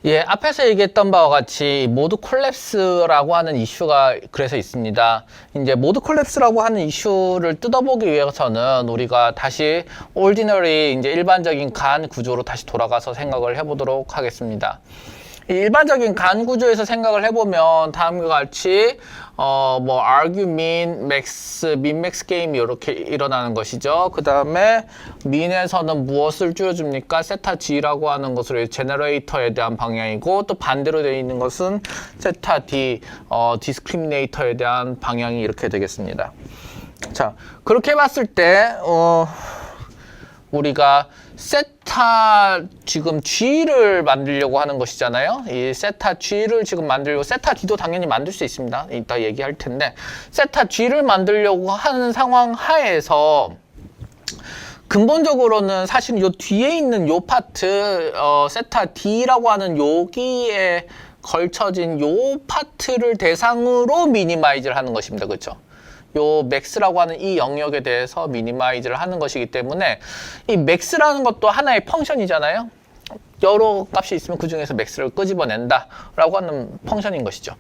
예, 앞에서 얘기했던 바와 같이 모드 콜랩스라고 하는 이슈가 그래서 있습니다. 이제 모드 콜랩스라고 하는 이슈를 뜯어보기 위해서는 우리가 다시 ordinary 이제 일반적인 간 구조로 다시 돌아가서 생각을 해보도록 하겠습니다. 이 일반적인 간 구조에서 생각을 해보면 다음과 같이 뭐 argue min, max, min, max 게임이 이렇게 일어나는 것이죠. 그 다음에 min에서는 무엇을 줄여줍니까? 세타 g라고 하는 것으로 제너레이터에 대한 방향이고, 또 반대로 되어 있는 것은 세타 d, 디스크리미네이터에 대한 방향이 이렇게 되겠습니다. 자, 그렇게 봤을 때 우리가 세타 지금 G를 만들려고 하는 것이잖아요. 이 세타 G를 지금 만들려고, 세타 D도 당연히 만들 수 있습니다. 이따 얘기할 텐데, 세타 G를 만들려고 하는 상황 하에서 근본적으로는 사실 요 뒤에 있는 요 파트, 세타 D라고 하는 여기에 걸쳐진 요 파트를 대상으로 미니마이즈를 하는 것입니다. 그렇죠? 요 맥스라고 하는 이 영역에 대해서 미니마이즈를 하는 것이기 때문에 이 맥스라는 것도 하나의 펑션이잖아요. 여러 값이 있으면 그 중에서 맥스를 끄집어낸다 라고 하는 펑션인 것이죠.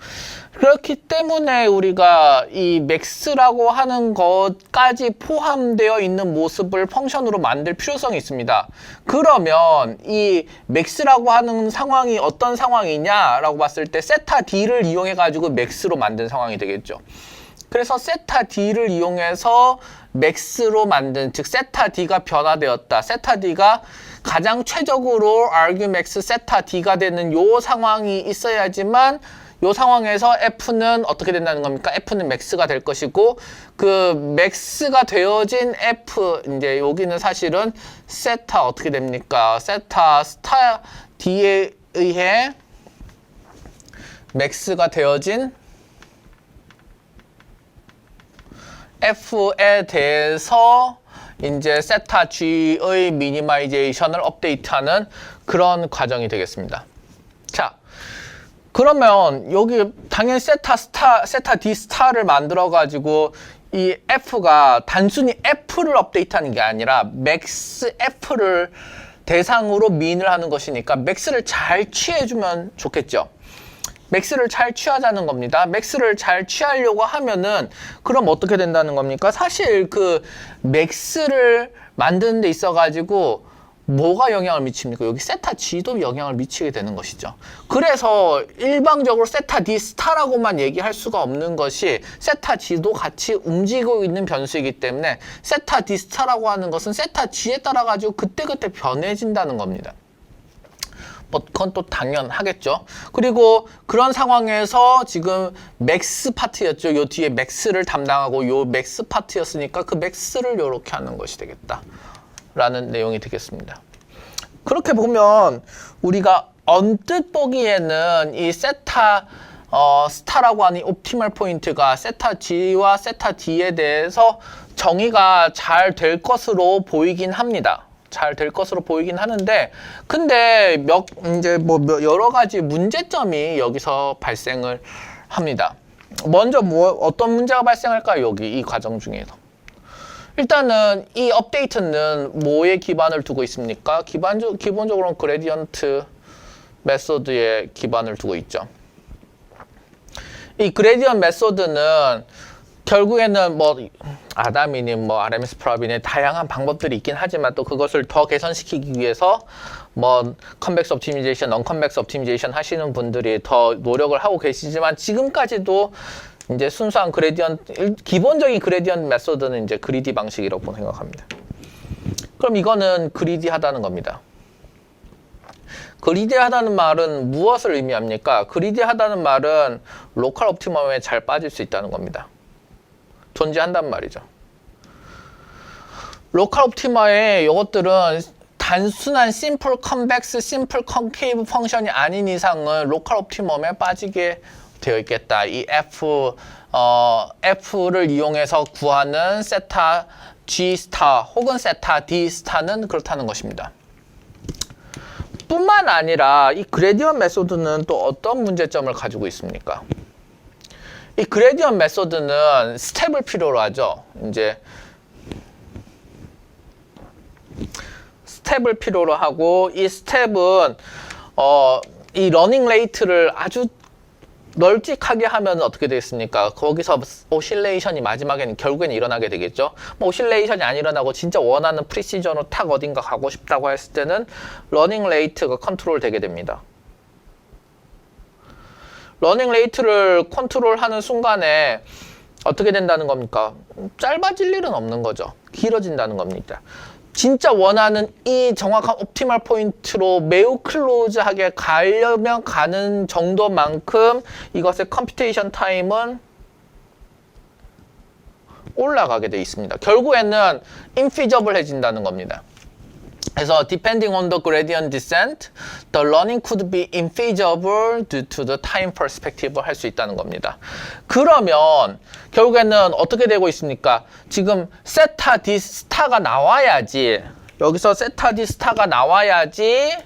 그렇기 때문에 우리가 이 맥스라고 하는 것까지 포함되어 있는 모습을 펑션으로 만들 필요성이 있습니다. 그러면 이 맥스라고 하는 상황이 어떤 상황이냐라고 봤을 때 세타 D를 이용해 가지고 맥스로 만든 상황이 되겠죠. 그래서 세타 D를 이용해서 맥스로 만든, 즉 세타 D가 변화되었다. 세타 D가 가장 최적으로 argue max 세타 D가 되는 요 상황이 있어야지만 요 상황에서 F는 어떻게 된다는 겁니까? F는 max가 될 것이고, 그 max가 되어진 F, 이제 여기는 사실은 세타 어떻게 됩니까? 세타 스타 D에 의해 max가 되어진 F에 대해서 이제 세타 G의 미니마이제이션을 업데이트하는 그런 과정이 되겠습니다. 자, 그러면 여기 당연히 세타 D 스타를 만들어 가지고 이 F가 단순히 F를 업데이트하는 게 아니라 맥스 F를 대상으로 민을 하는 것이니까 맥스를 잘 취해주면 좋겠죠. 맥스를 잘 취하자는 겁니다. 맥스를 잘 취하려고 하면은 그럼 어떻게 된다는 겁니까? 사실 그 맥스를 만드는 데 있어 가지고 뭐가 영향을 미칩니까? 여기 세타 G도 영향을 미치게 되는 것이죠. 그래서 일방적으로 세타 D 스타라고만 얘기할 수가 없는 것이 세타 G도 같이 움직이고 있는 변수이기 때문에 세타 D 스타라고 하는 것은 세타 G에 따라 가지고 그때그때 변해진다는 겁니다. 뭐 그건 또 당연하겠죠. 그리고 그런 상황에서 지금 맥스 파트였죠. 요 뒤에 맥스를 담당하고 요 맥스 파트였으니까 그 맥스를 이렇게 하는 것이 되겠다 라는 내용이 되겠습니다. 그렇게 보면 우리가 언뜻 보기에는 이 세타 스타라고 하는 옵티멀 포인트가 세타 G와 세타 D에 대해서 정의가 잘 될 것으로 보이긴 합니다. 잘 될 것으로 보이긴 하는데, 근데 이제 뭐 여러 가지 문제점이 여기서 발생을 합니다. 먼저 어떤 문제가 발생할까요? 여기 이 과정 중에서. 일단은 이 업데이트는 뭐에 기반을 두고 있습니까? 기본적으로는 그레디언트 메소드에 기반을 두고 있죠. 이 그레디언트 메소드는 결국에는 뭐 아담이니 뭐 RMS 프랍이니 다양한 방법들이 있긴 하지만 또 그것을 더 개선시키기 위해서 뭐 컨벡스 옵티미제이션, non-컨벡스 옵티미제이션 하시는 분들이 더 노력을 하고 계시지만 지금까지도 이제 순수한 기본적인 그레디언트 메소드는 이제 그리디 방식이라고 생각합니다. 그럼 이거는 그리디하다는 겁니다. 그리디하다는 말은 무엇을 의미합니까? 그리디하다는 말은 로컬 옵티멈에 잘 빠질 수 있다는 겁니다. 존재한단 말이죠. 로컬 옵티머의 이것들은 단순한 심플 컨벡스, 심플 컨케이브 펑션이 아닌 이상은 로컬 옵티멈에 빠지게 되어 있겠다. 이 F를 이용해서 구하는 세타 G 스타 혹은 세타 D 스타는 그렇다는 것입니다. 뿐만 아니라 이 그레디언트 메소드는 또 어떤 문제점을 가지고 있습니까? 이 그레디언트 메소드는 스텝을 필요로 하죠. 이제 스텝을 필요로 하고, 이 스텝은 이 러닝 레이트를 아주 널찍하게 하면 어떻게 되겠습니까? 거기서 오실레이션이 마지막에는 결국에는 일어나게 되겠죠. 뭐 오실레이션이 안 일어나고 진짜 원하는 프리시저로 탁 어딘가 가고 싶다고 했을 때는 러닝 레이트가 컨트롤 되게 됩니다. 러닝 레이트를 컨트롤하는 순간에 어떻게 된다는 겁니까? 짧아질 일은 없는 거죠. 길어진다는 겁니다. 진짜 원하는 이 정확한 옵티멀 포인트로 매우 클로즈하게 가려면 가는 정도만큼 이것의 컴퓨테이션 타임은 올라가게 돼 있습니다. 결국에는 infeasible해진다는 겁니다. 그래서 depending on the gradient descent, the learning could be infeasible due to the time perspective 할 수 있다는 겁니다. 그러면 결국에는 어떻게 되고 있습니까? 지금 세타 D 스타가 나와야지, 여기서 세타 D 스타가 나와야지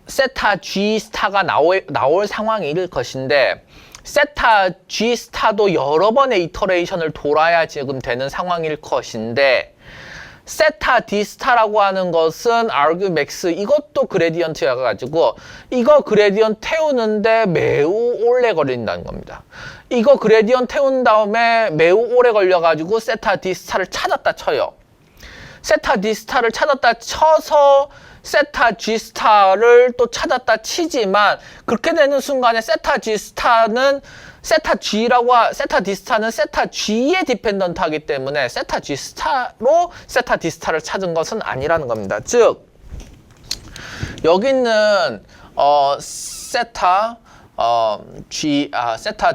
세타 G 스타가 나올 상황일 것인데, 세타 G 스타도 여러 번의 이터레이션을 돌아야 지금 되는 상황일 것인데, 세타 D 스타라고 하는 것은 argue max, 이것도 그레디언트여가지고 이거 그레디언트 태우는데 매우 오래 걸린다는 겁니다. 이거 그레디언트 태운 다음에 매우 오래 걸려가지고 세타 D 스타를 찾았다 쳐요. 세타 D 스타를 찾았다 쳐서 세타 G 스타를 또 찾았다 치지만, 그렇게 되는 순간에 세타 G 스타는 세타 D 스타는 세타 G에 디펜던트 하기 때문에 세타 G 스타로 세타 D 스타를 찾은 것은 아니라는 겁니다. 즉, 여기 있는 세타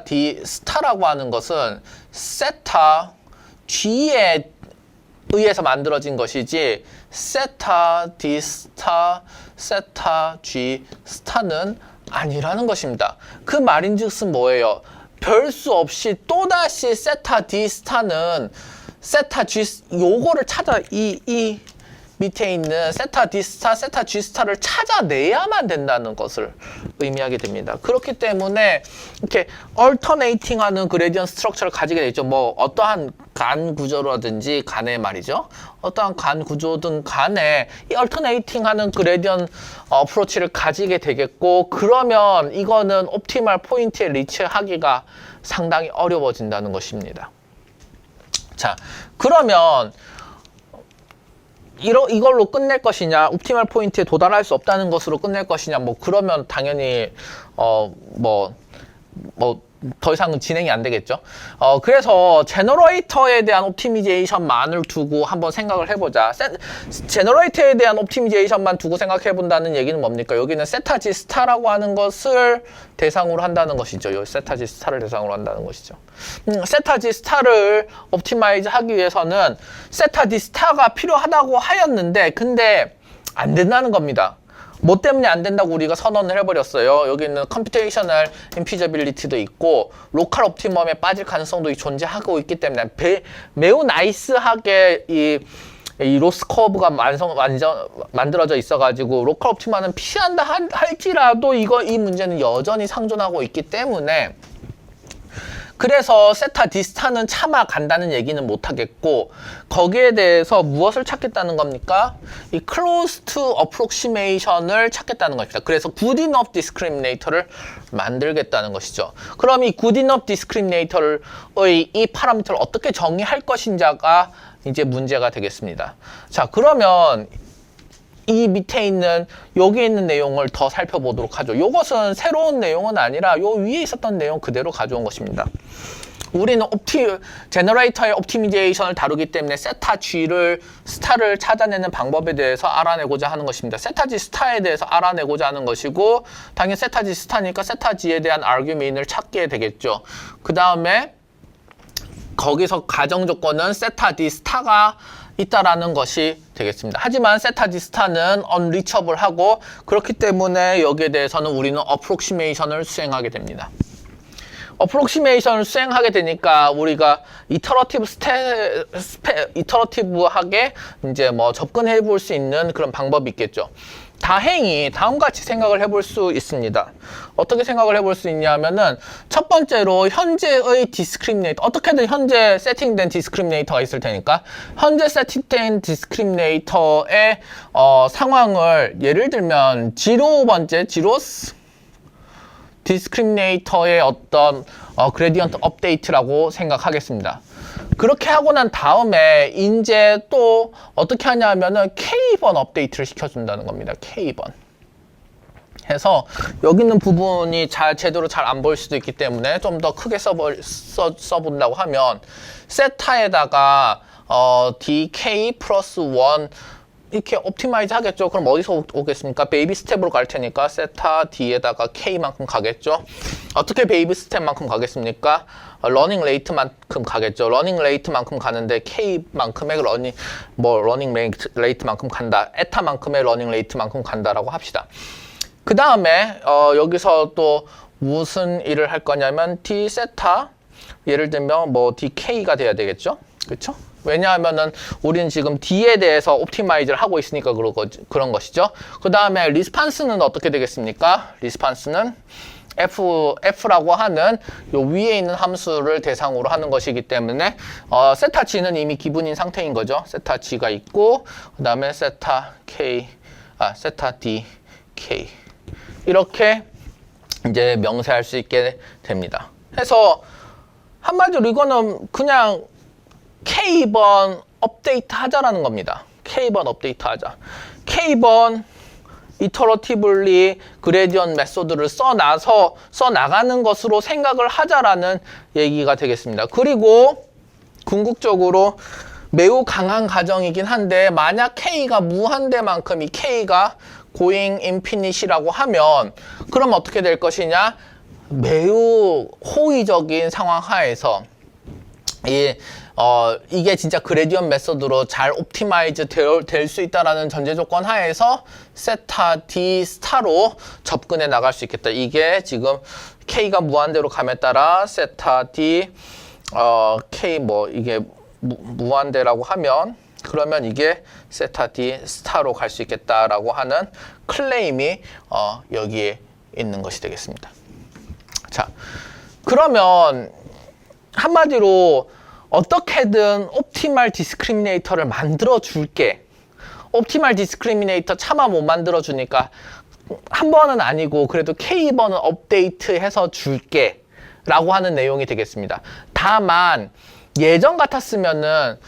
D 스타라고 하는 것은 세타 G에 의해서 만들어진 것이지, 세타 D 스타, 세타 G 스타는 아니라는 것입니다. 그 말인즉슨 뭐예요? 별 수 없이 또다시 세타 D 스타는 세타 G, 요거를 찾아, 이 밑에 있는 세타 D 스타, 세타 G 스타를 찾아내야만 된다는 것을 의미하게 됩니다. 그렇기 때문에 이렇게 얼터네이팅 하는 그레디언트 스트럭처를 가지게 되죠. 뭐 어떠한 간 구조라든지 간에 말이죠. 어떠한 간 구조든 간에 이 얼터네이팅 하는 그레디언트 어프로치를 가지게 되겠고, 그러면 이거는 옵티멀 포인트에 리치하기가 상당히 어려워진다는 것입니다. 자, 그러면 이걸로 끝낼 것이냐, 옵티멀 포인트에 도달할 수 없다는 것으로 끝낼 것이냐, 뭐 그러면 당연히 더 이상은 진행이 안 되겠죠. 그래서 제너레이터에 대한 옵티미제이션만을 두고 한번 생각을 해보자. 제너레이터에 대한 옵티미제이션만 두고 생각해 본다는 얘기는 뭡니까? 여기는 세타 G 스타라고 하는 것을 대상으로 한다는 것이죠. 요 세타 G 스타를 대상으로 한다는 것이죠. 세타 G 스타를 옵티마이즈 하기 위해서는 세타 D 스타가 필요하다고 하였는데, 근데 안 된다는 겁니다. 뭐 때문에 안 된다고 우리가 선언을 해버렸어요. 여기 있는 컴퓨테이셔널 인피저빌리티도 있고 로컬 옵티멈에 빠질 가능성도 존재하고 있기 때문에 매우 나이스하게 이 로스 커브가 만들어져 있어가지고 로컬 옵티멈은 피한다 할지라도 이 문제는 여전히 상존하고 있기 때문에, 그래서 세타 D 스타는 차마 간다는 얘기는 못하겠고, 거기에 대해서 무엇을 찾겠다는 겁니까? 이 close to approximation을 찾겠다는 겁니다. 그래서 good enough discriminator를 만들겠다는 것이죠. 그럼 이 good enough discriminator의 이 파라미터를 어떻게 정의할 것인지가 이제 문제가 되겠습니다. 자, 그러면 이 밑에 있는 여기 있는 내용을 더 살펴보도록 하죠. 이것은 새로운 내용은 아니라 요 위에 있었던 내용 그대로 가져온 것입니다. 우리는 제너레이터의 옵티미제이션을 다루기 때문에 세타 G를 스타를 찾아내는 방법에 대해서 알아내고자 하는 것입니다. 세타 G 스타에 대해서 알아내고자 하는 것이고, 당연히 세타 G 스타니까 세타 G에 대한 아규멘을 찾게 되겠죠. 그 다음에 거기서 가정 조건은 세타 D 스타가 있다라는 것이 되겠습니다. 하지만 세타 D 스타는 unreachable-하고, 그렇기 때문에 여기에 대해서는 우리는 approximation을 수행하게 됩니다. approximation을 수행하게 되니까 우리가 이터러티브하게 이제 뭐 접근해 볼 수 있는 그런 방법이 있겠죠. 다행히 다음과 같이 생각을 해볼 수 있습니다. 어떻게 생각을 해볼 수 있냐면은 첫 번째로 현재의 디스크리미네이터, 어떻게든 현재 세팅된 디스크리미네이터가 있을 테니까 현재 세팅된 디스크리미네이터의 상황을 예를 들면 0번째 지로스 디스크리미네이터의 어떤 그레디언트 업데이트라고 생각하겠습니다. 그렇게 하고 난 다음에 이제 또 어떻게 하냐면은 K번 업데이트를 시켜준다는 겁니다. K번. 해서 여기 있는 부분이 제대로 잘 안 보일 수도 있기 때문에 좀 더 크게 써본다고 하면 세타에다가 DK 플러스 1 이렇게 옵티마이즈 하겠죠. 그럼 어디서 오겠습니까? 베이비 스텝으로 갈 테니까 세타 D에다가 K만큼 가겠죠. 어떻게 베이비 스텝만큼 가겠습니까? 러닝 레이트만큼 가겠죠. 러닝 레이트만큼 가는데 K만큼의 러닝 레이트만큼 간다. 에타만큼의 러닝 레이트만큼 간다라고 합시다. 그 다음에 여기서 또 무슨 일을 할 거냐면 D 세타 예를 들면 뭐 DK가 돼야 되겠죠. 그렇죠? 왜냐하면은 우리는 지금 D에 대해서 옵티마이즈를 하고 있으니까 그런 것이죠. 그 다음에 리스판스는 어떻게 되겠습니까? 리스판스는 F라고 하는 요 위에 있는 함수를 대상으로 하는 것이기 때문에 세타 G는 이미 기분인 상태인 거죠. 세타 G가 있고 그 다음에 세타 D, K 이렇게 이제 명세할 수 있게 됩니다. 해서 한마디로 이거는 그냥 K번 업데이트 하자라는 겁니다. K번 업데이트 하자. K번 이터러티블리 그레디언트 메소드를 써나가는 것으로 생각을 하자라는 얘기가 되겠습니다. 그리고 궁극적으로 매우 강한 가정이긴 한데 만약 K가 무한대만큼 이 K가 going infinite이라고 하면 그럼 어떻게 될 것이냐? 매우 호의적인 상황 하에서 이게 진짜 그레디언트 메소드로 잘 옵티마이즈 될 수 있다라는 전제 조건 하에서 세타 D 스타로 접근해 나갈 수 있겠다. 이게 지금 K가 무한대로 감에 따라 세타 D K 이게 무한대라고 하면 그러면 이게 세타 D 스타로 갈 수 있겠다라고 하는 클레임이 여기에 있는 것이 되겠습니다. 자, 그러면 한마디로 어떻게든 옵티말 디스크리미네이터를 만들어 줄게. 옵티말 디스크리미네이터 차마 못 만들어 주니까 한 번은 아니고 그래도 K번은 업데이트 해서 줄게 라고 하는 내용이 되겠습니다. 다만 예전 같았으면은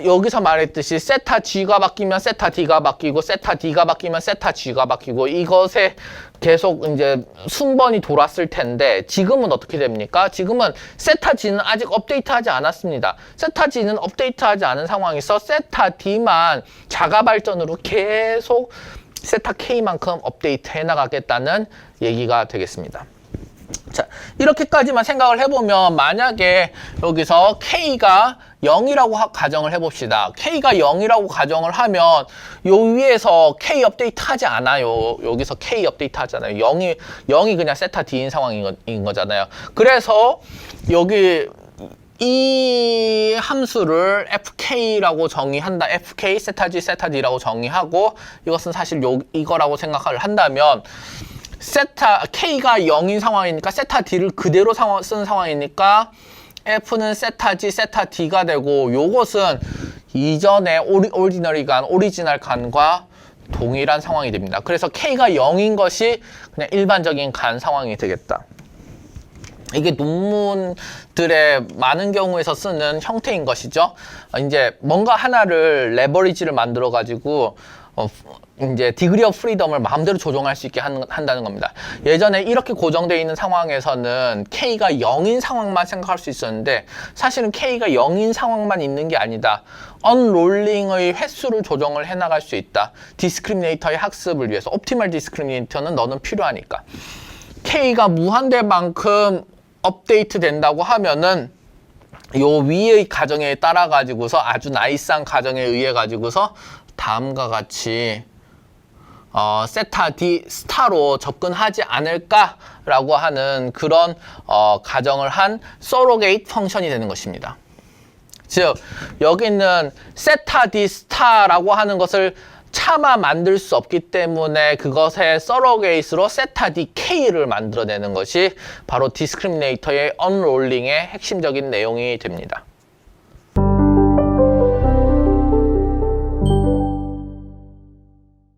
여기서 말했듯이 세타 G가 바뀌면 세타 D가 바뀌고 세타 D가 바뀌면 세타 G가 바뀌고 이것에 계속 이제 순번이 돌았을 텐데 지금은 어떻게 됩니까? 지금은 세타 G는 아직 업데이트하지 않았습니다. 세타 G는 업데이트하지 않은 상황에서 세타 D만 자가 발전으로 계속 세타 K만큼 업데이트 해나가겠다는 얘기가 되겠습니다. 자, 이렇게까지만 생각을 해보면 만약에 여기서 K가 0이라고 가정을 해봅시다. K가 0이라고 가정을 하면 요 위에서 K 업데이트 하지 않아요. 여기서 K 업데이트 하잖아요. 0이 그냥 세타 D인 상황인 거잖아요. 그래서 여기 이 함수를 FK라고 정의한다. FK, 세타 G, 세타 D라고 정의하고 이것은 사실 이거라고 생각을 한다면 K가 0인 상황이니까 세타 D를 그대로 쓰는 상황이니까 F는 세타 G, 세타 D가 되고 요것은 이전에 오리지널 간과 동일한 상황이 됩니다. 그래서 K가 0인 것이 그냥 일반적인 간 상황이 되겠다. 이게 논문들의 많은 경우에서 쓰는 형태인 것이죠. 이제 뭔가 하나를 레버리지를 만들어 가지고 이제 디그리 오브 프리덤을 마음대로 조정할 수 있게 한다는 겁니다. 예전에 이렇게 고정되어 있는 상황에서는 K가 0인 상황만 생각할 수 있었는데 사실은 K가 0인 상황만 있는 게 아니다. 언롤링의 횟수를 조정을 해나갈 수 있다. 디스크리미네이터의 학습을 위해서 옵티멀 디스크리미네이터는 너는 필요하니까. K가 무한대만큼 업데이트 된다고 하면은 요 위의 가정에 따라 가지고서 아주 나이스한 가정에 의해 가지고서 다음과 같이 세타 D 스타로 접근하지 않을까라고 하는 그런 가정을 한 서로게이트 펑션이 되는 것입니다. 즉 여기 있는 세타 D 스타라고 하는 것을 차마 만들 수 없기 때문에 그것의 서러게이트로 세타 디케이를 만들어내는 것이 바로 디스크리미네이터의 언롤링의 핵심적인 내용이 됩니다.